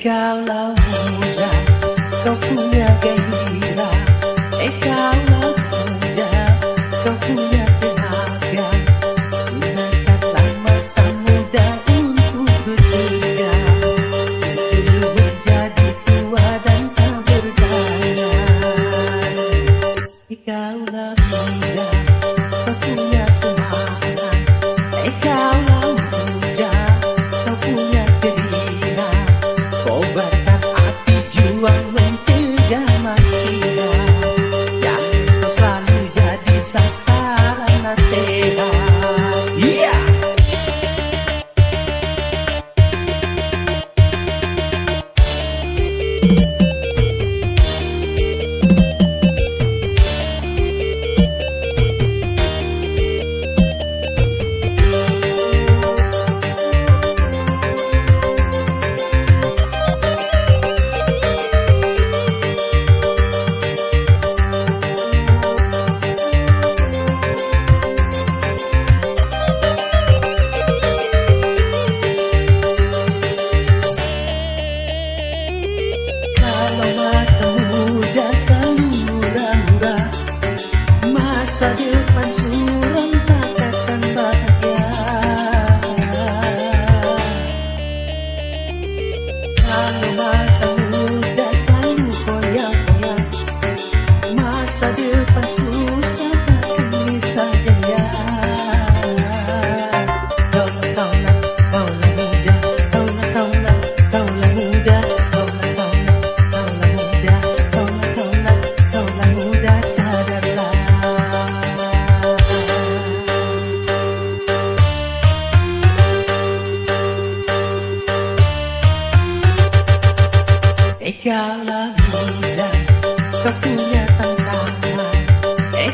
Kaulah muda, kau punya gairah. Kaulah muda, kau punya tenaga. Gunakanlah masa muda untuk bekerja, sebelum menjadi tua dan tak berdaya. Kaulah muda, kau punya semangat. Kaulah muda, kau punya gairah. Kobarkan hati, juang mencegah makian. Jangan kau selalu jadi sasaran nasihat. Yeah! Masa depan suram takkan bahagia. Kalau masa muda selalu koyak-koyak, masa depan susah takkan bisa jaya. Kaulah muda, kaulah muda, kaulah muda, sadarlah. Kaulah muda, kau punya tantangan.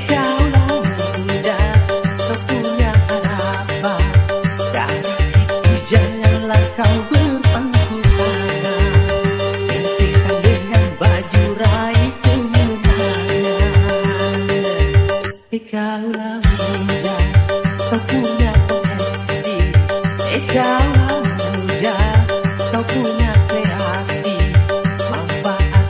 Kaulah muda, kau punya harapan. Dari itu janganlah kau berpangku tangan. Singsingkan dengan baju raih kemenangan. Kaulah muda, kau punya potensi. Kaulah muda, kau punya kreasi. Manfaat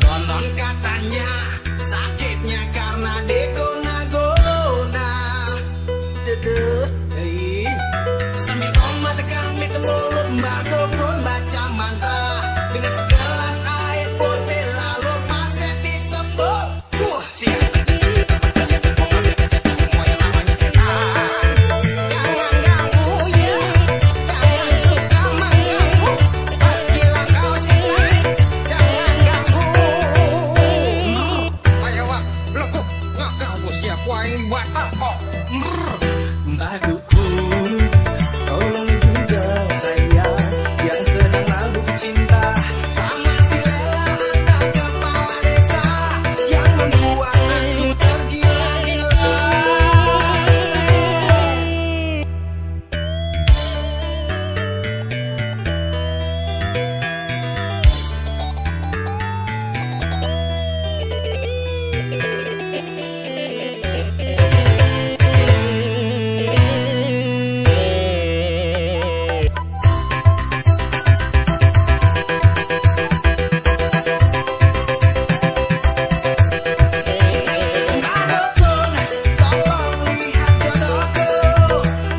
Konon katanya sakitnya karena digona-gona. Dedeh, sambil koma tekan mit mulut mbak dukun baca mantra dengan segelas air putih lalu pasir disebut. Jangan ganggu ya, jangan suka mengganggu. Pergilah kau sini, jangan ganggu. Ayo wak, lekuk nggak ganggu siapa yang buat apa? Mbak Dukun, tolong juga saya yang sedang mabuk cinta. Sama si Lela atau kepala desa yang membuat aku tergila-gila. Mbak Dukun, tolong lihat jodohku.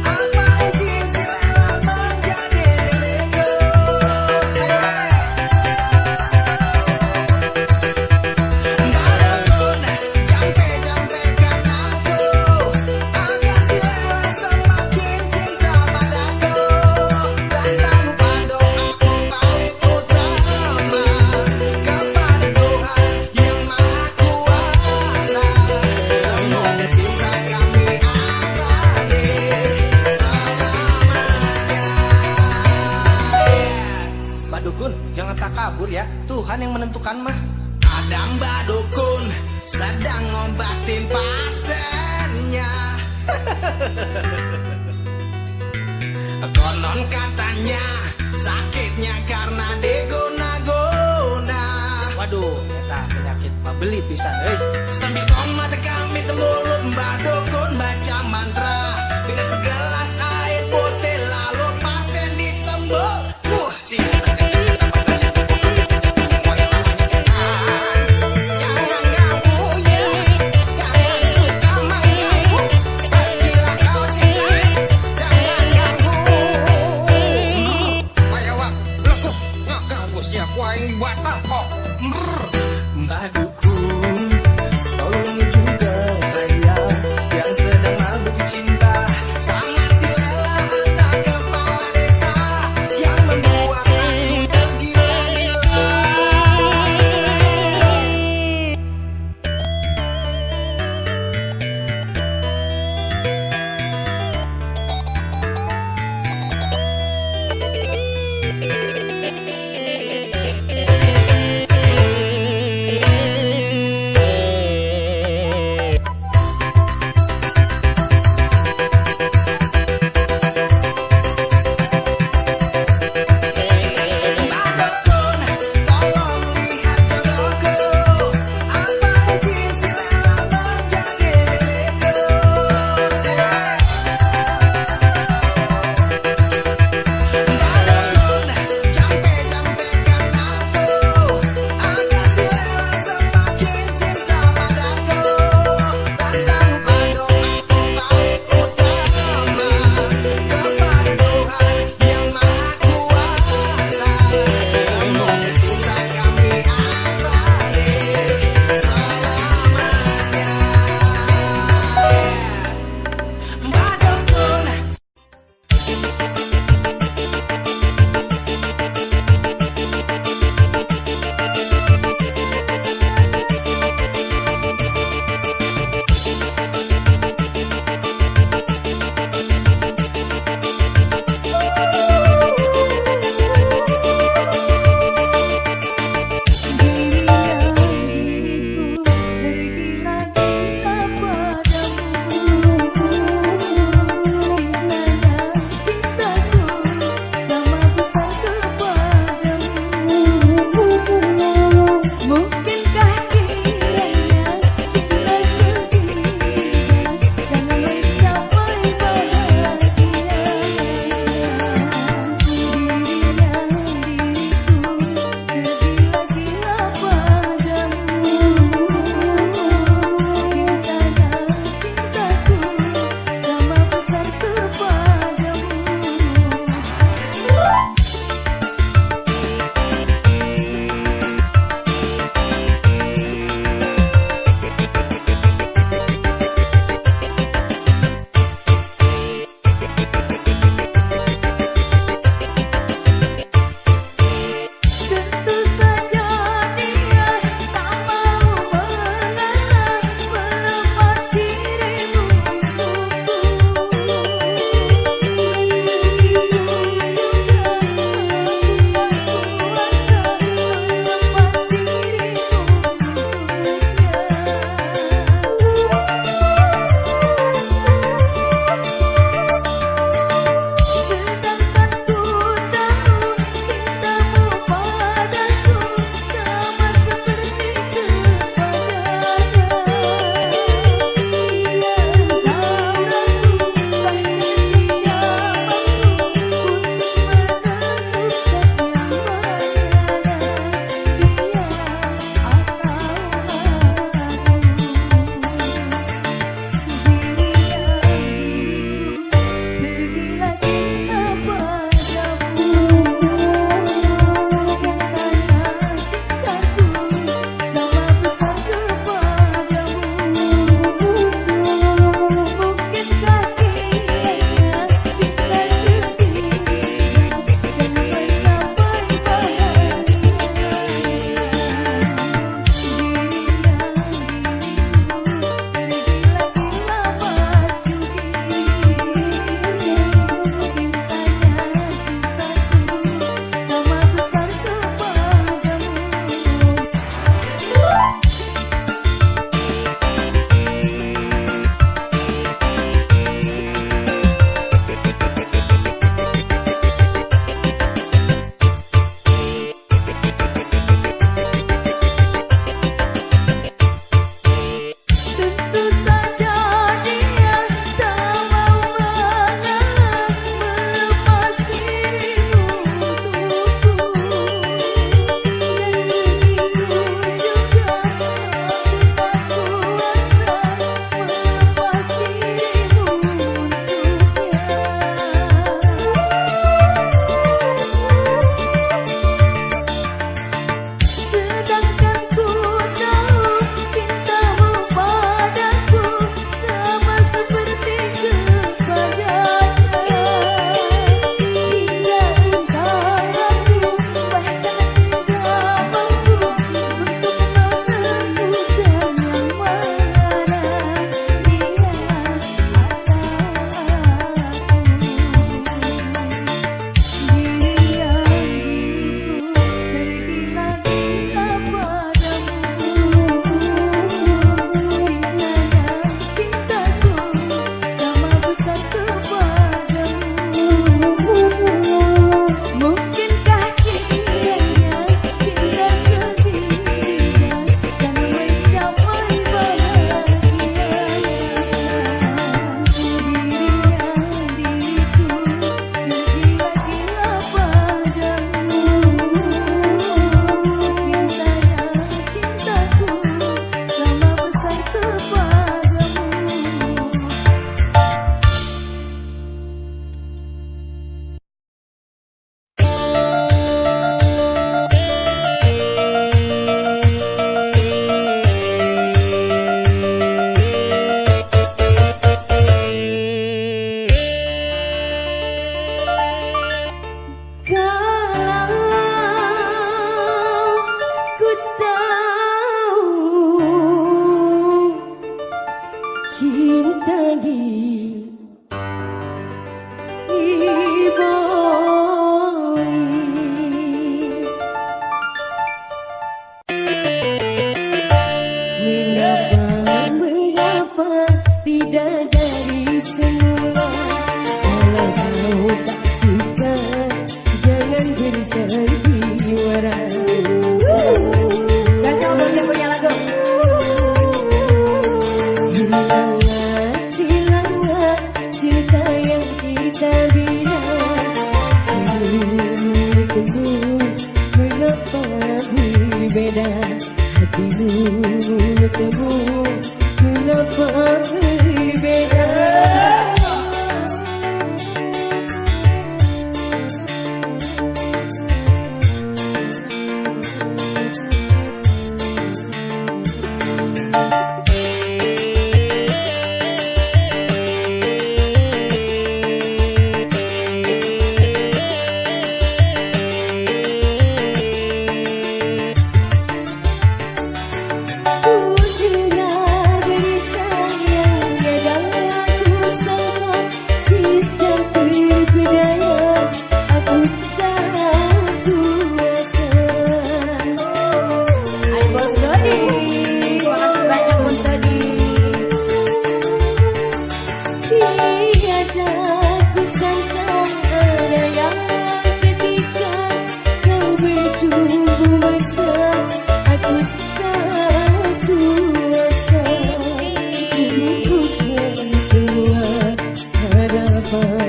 Apa izin si Lela menjadi milikku? Mbak Dukun, jampe-jampekan aku agar si Lela semakin cinta padaku. Dan tak lupa doaku paling utama kepada Tuhan yang Maha Kuasa. Semoga cinta kami abadi selamanya. Mbak Dukun, jangan takabur ya. Tuhan yang menentukan mah. Ada Mbak Dukun sedang ngobatin pasiennya. Konon katanya sakitnya karena digona-gona. Waduh, eta penyakit pabeli pisan euy. Sambil koma tekan mit mulut Mbak Dukun baca mantra dengan segelas air putih lalu pasien disembur. Jangan ganggu ya, jangan suka mengganggu. Pergilah kau sini, jangan ganggu. Ayo wak, lekuk nggak ganggu siapa yang buat apa? Mbak Dukun, tolong juga saya yang sedang mabuk cinta. Sama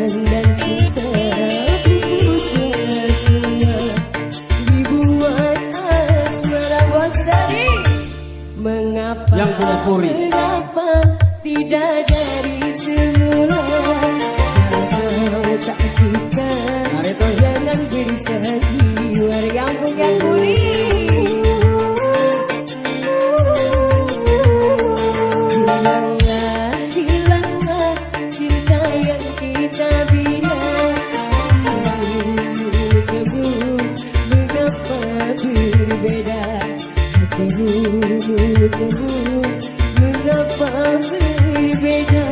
dan cinta pupus semua dibuat asmara. Bos dari mengapa Yang punya puri. mengapa tidak dari semula. Kalau tak suka jangan bersandiwara. Yang punya puri. Hilanglah cinta yang kita bina. Kamu mengapa berbeda? Kamu mengapa berbeda?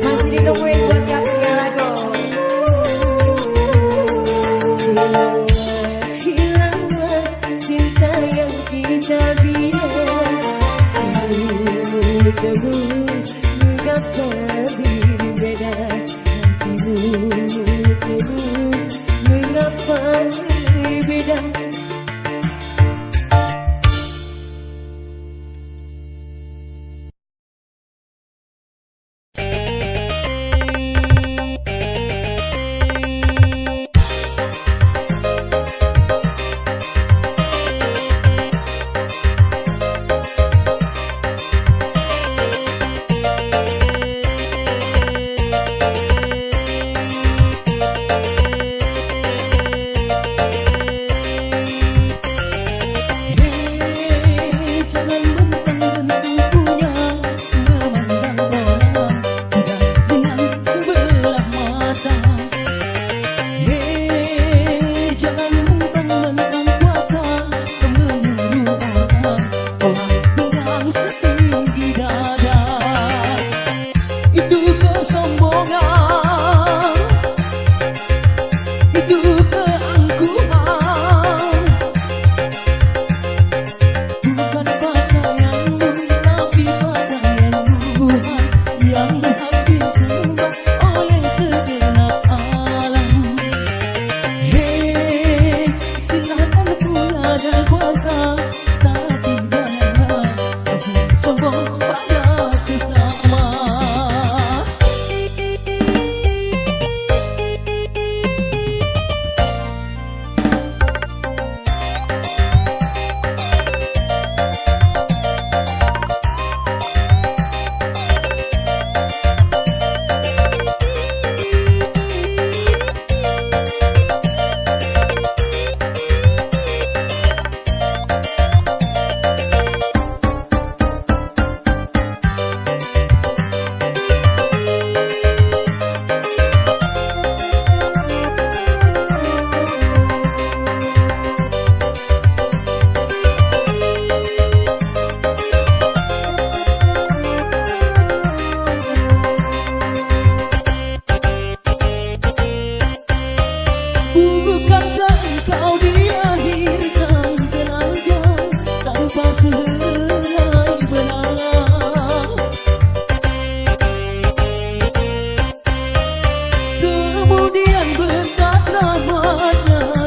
Masih ditungguin buat yang punya lagu. Hilanglah cinta yang kita bina. Kamu mengapa berbeda? Kamu mengapa berbeda?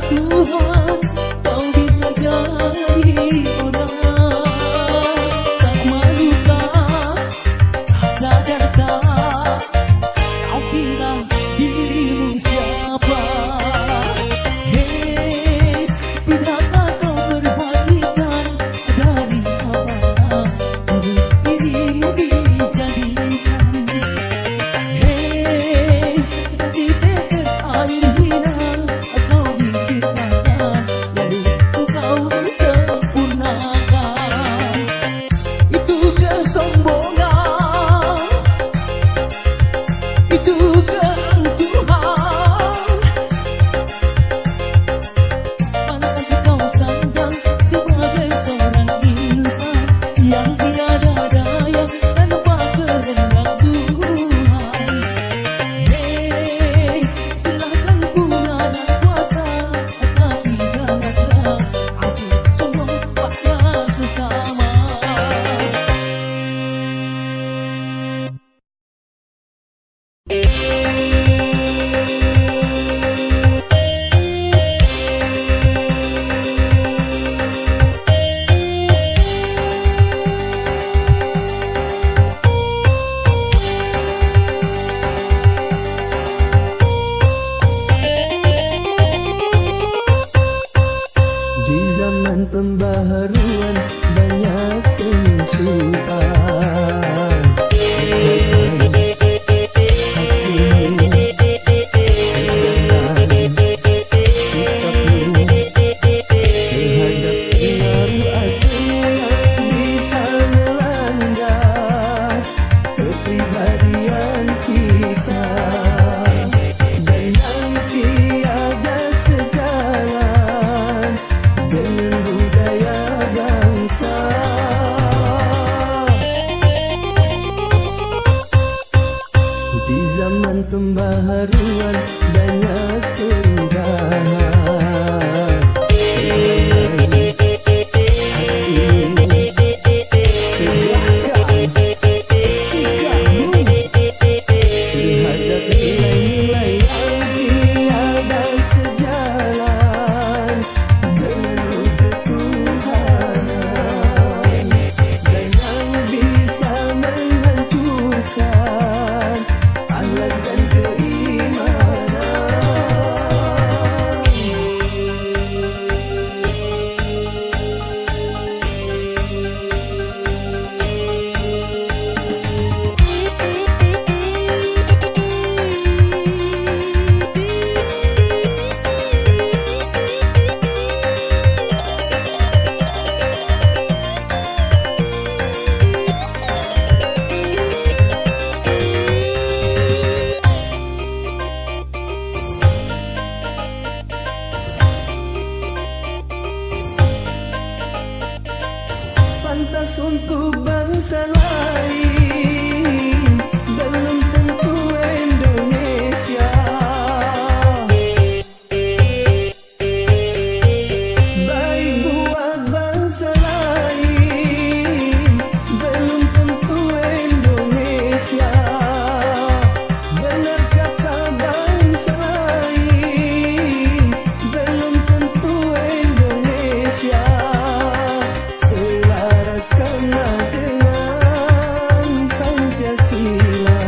Tuhan, kau bisa jadi orang. pembaharuan banyak perubahan. Terhadap nilai-nilai yang tiada sejalan dengan ketuhanan dan yang bisa menghancurkan akhlak dan keimanan. Pantas untuk bangsa lain, belum tentu Indonesia. Baik buat bangsa lain, belum tentu Indonesia. Benar kata bangsa lain, belum tentu Indonesia. Selaraskanlah dengan Pancasila.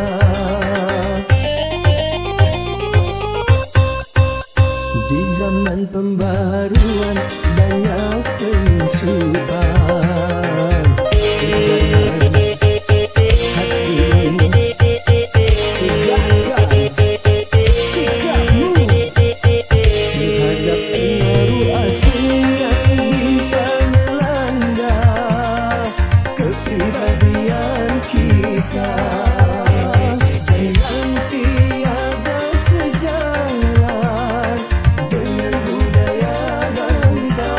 Di zaman pembaharuan banyak penyusupan. Terhadap pengaruh asing yang bisa melanda kepribadian kita dan yang tiada sejalan dengan budaya bangsa.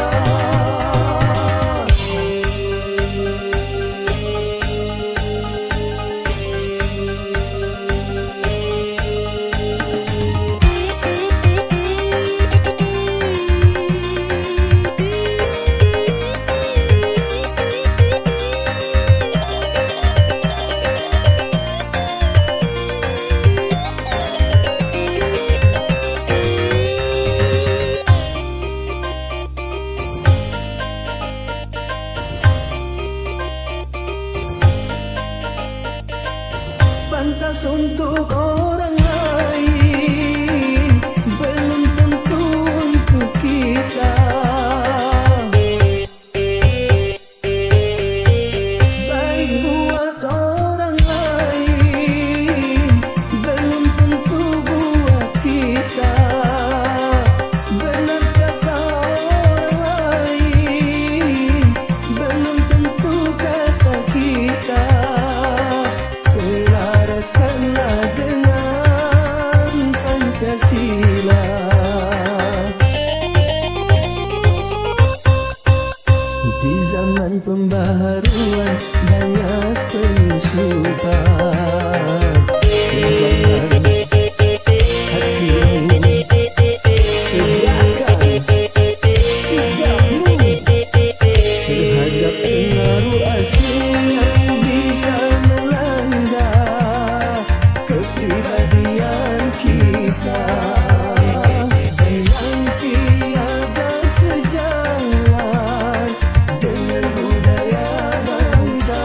Pantas untuk orang lain, belum tentu untuk kita. Baik buat orang lain, belum tentu buat kita. Benar kata orang lain, belum tentu kata kita. Selaraskanlah dengan Pancasila. Di zaman pembaharuan banyak penyusupan. Jangan hatimu tegakkan sikapmu terhadap pengaruh asing yang bisa melanda kepribadian kita dan yang tiada sejalan dengan budaya bangsa.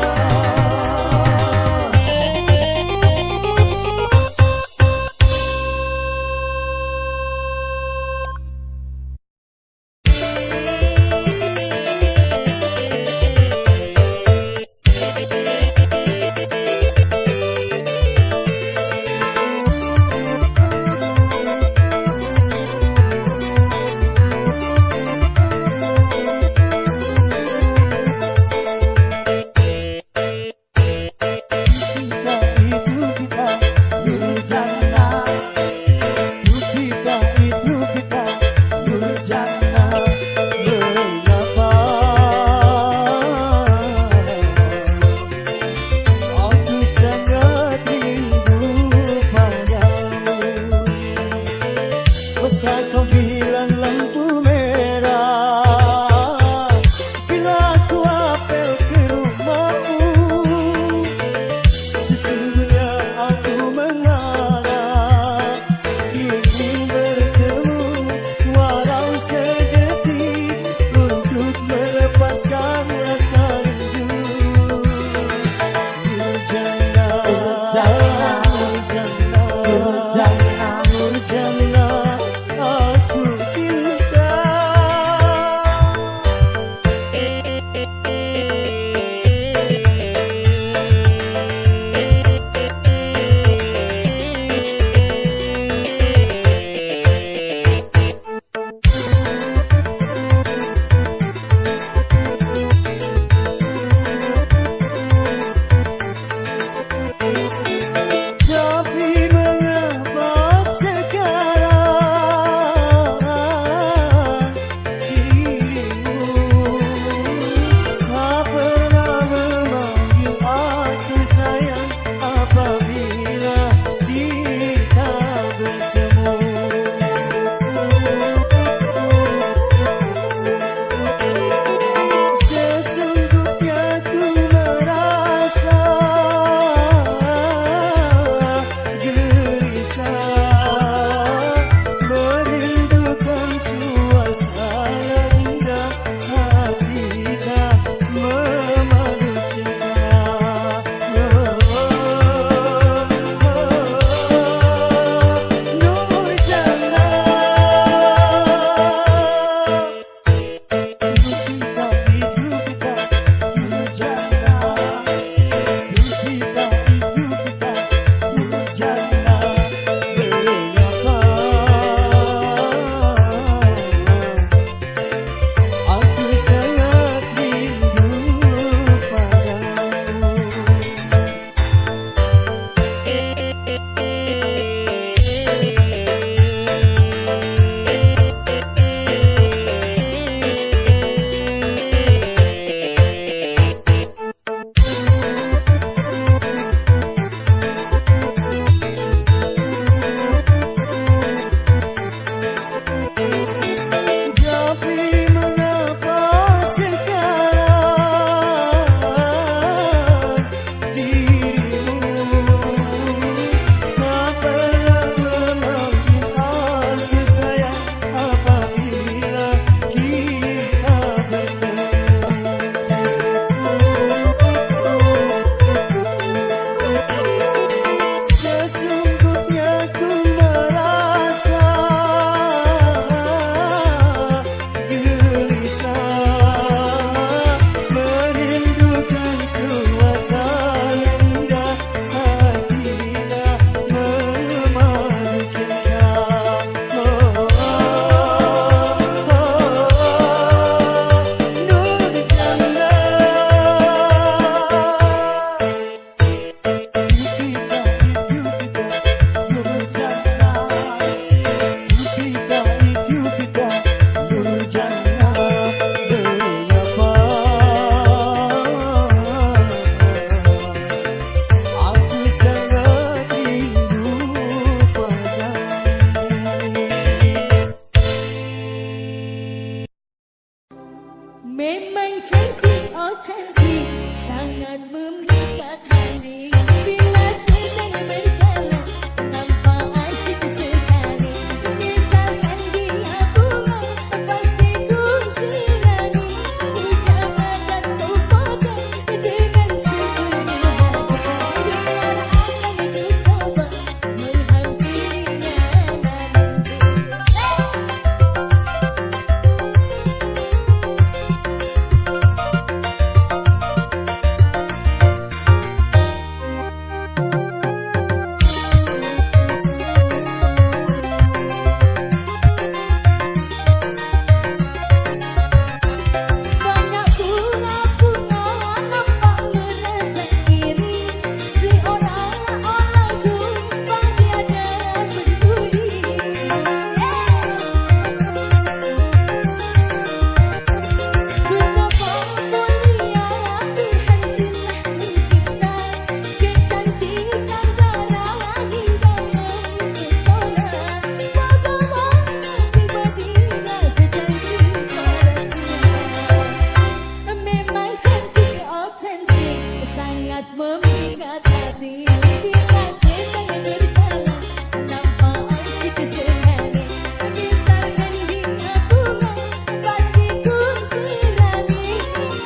sangat memikat hati bila sedang berjalan tanpa asik sekali. Misalkan dia bunga pasti ku sirami,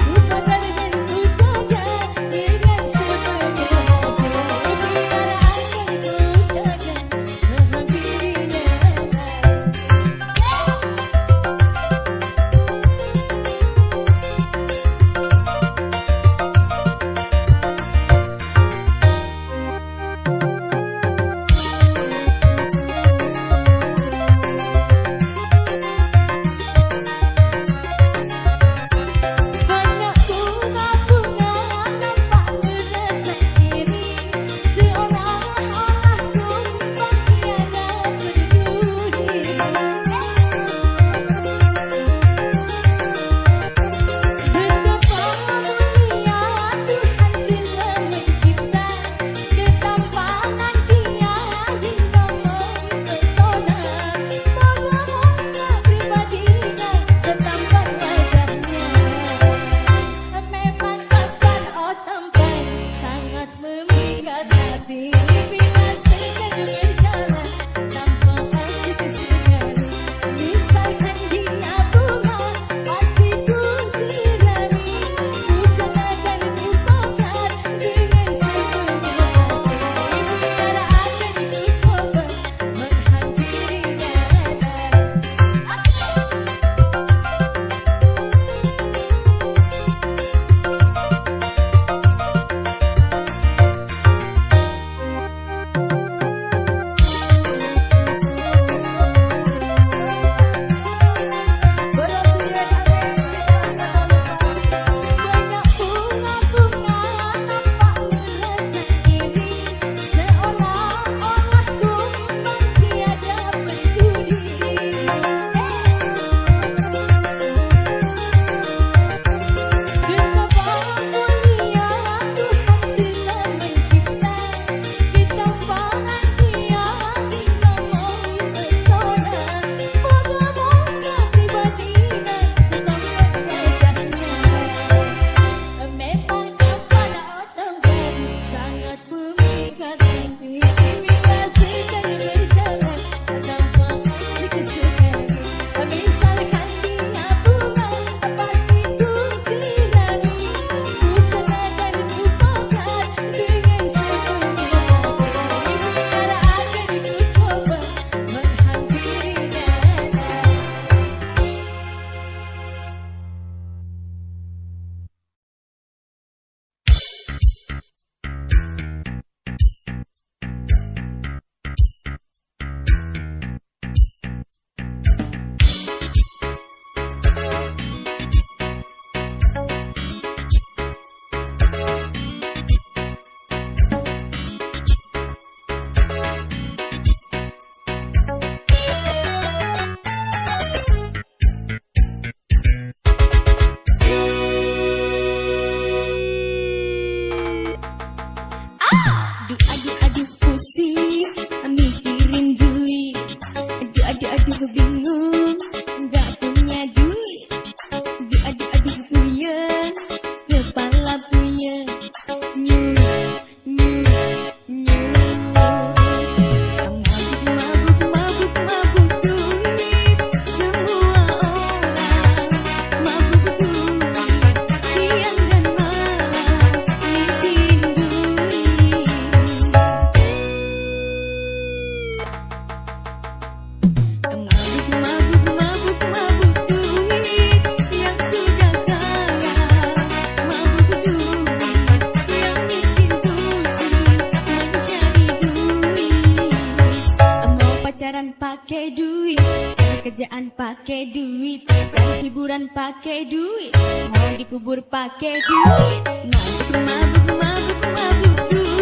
ku pegang dan ku jaga dengan sepenuh hati. Biar akan ku jaga menghampirinya. Banyak bunga-bunga nampak merasa iri, seolah-olah tumpah tiada berduri. Betapa mulia Tuhan bila mencipta, ketampangan Dia hingga mempesona. Moga-moga pribadinya setampan wajahnya. Memang tampan oh tampan sangat memikat hati bila sedang berjalan tanpa asik sekali. Misalkan dia bunga pasti ku sirami, ku jaga dan ku pegang dengan sepenuh hati. Biar akan ku coba menghampirinya. Banyak bunga-bunga nampak merasa iri, seolah-olah tumpah tiada berduri. Betapa mulia Tuhan bila mencipta, ketampangan Dia hingga mempesona. Moga-moga pribadinya setampan wajahnya. Memang tampan oh tampan sangat memikat hati bila sedang berjalan tanpa asik sekali. Misalkan dia bunga pasti ku sirami, ku jaga dan ku pegang dengan sepenuh hati. Biar akan ku coba menghampirinya. Aduh pusing mikirin duit. Aduh bingung nggak punya duit. Aduh puyeng kepala puyeng. Nyuh mabuk duit. Semua orang mabuk duit. Siang dan malam mikirin duit. Mabuk duit yang sudah kaya, mabuk duit yang miskin pusing mencari duit. Mau pacaran pakai duit, kerjaan pakai duit, cari hiburan pakai duit, mau dikubur pakai duit. Mabuk duit.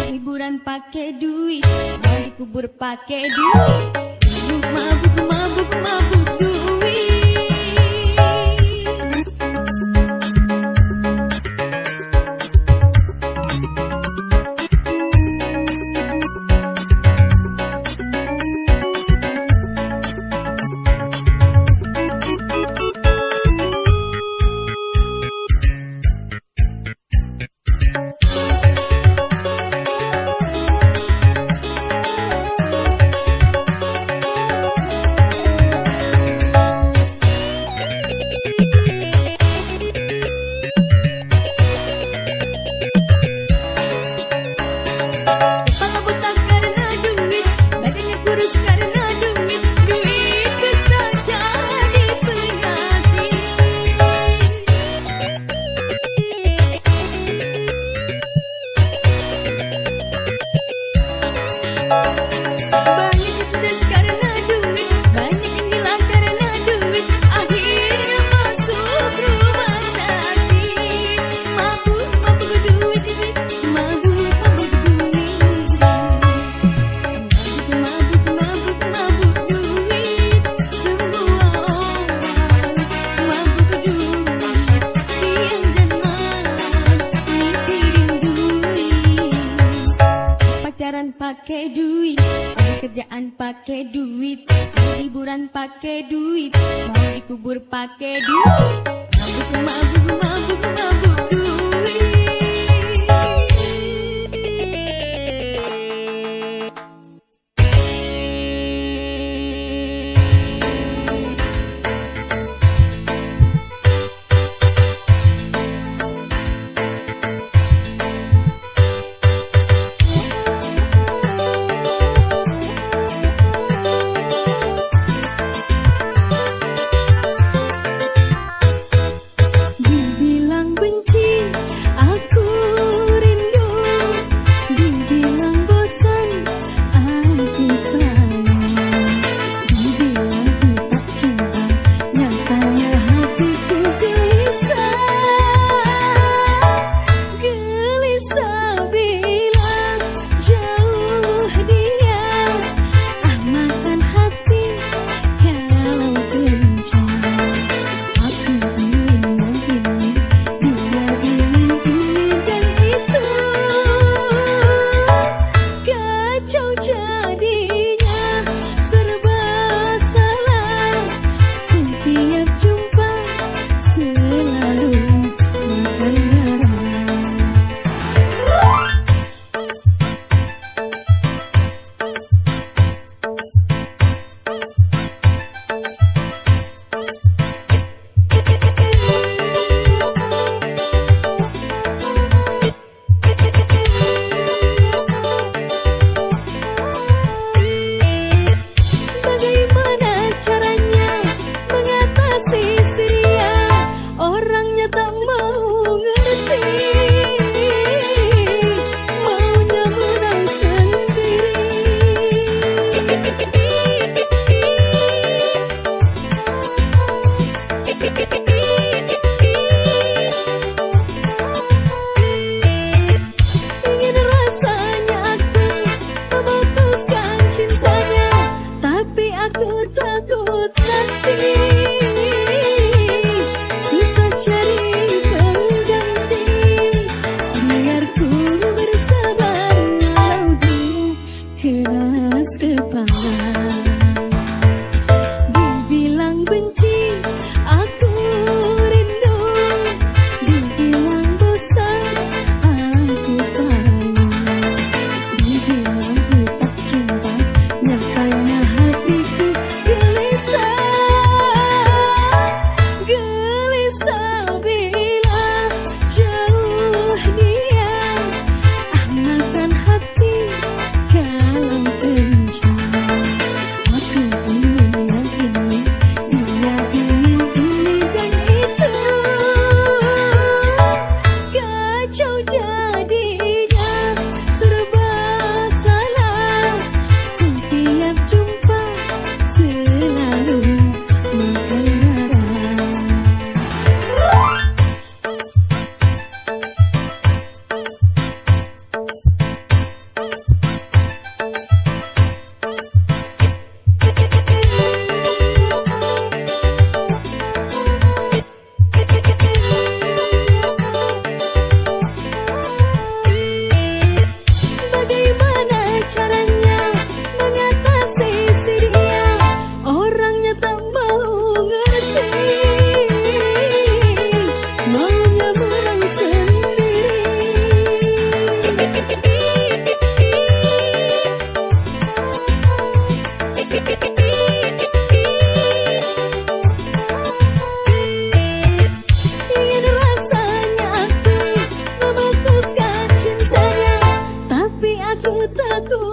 Liburan pakai duit, mau dikubur pakai duit. Mabuk, mabuk, mabuk duit. Kepala botak karena duit, badannya kurus karena duit. Duit bisa jadi penyakit. Banyak yang stres karena duit, banyak yang hilang karena duit. Akhirnya masuk rumah sakit. Mabuk, mabuk duit, duit. Mabuk, mabuk duit. Mabuk, mabuk, mabuk duit. Semua orang mabuk duit. Siang dan malam mikirin duit. Pacaran pakai duit, cari kerjaan pakai duit, cari liburan pakai duit, mau dikubur pakai duit. Mabuk, mabuk, mabuk, mabuk duit. Dibilang benci ku takut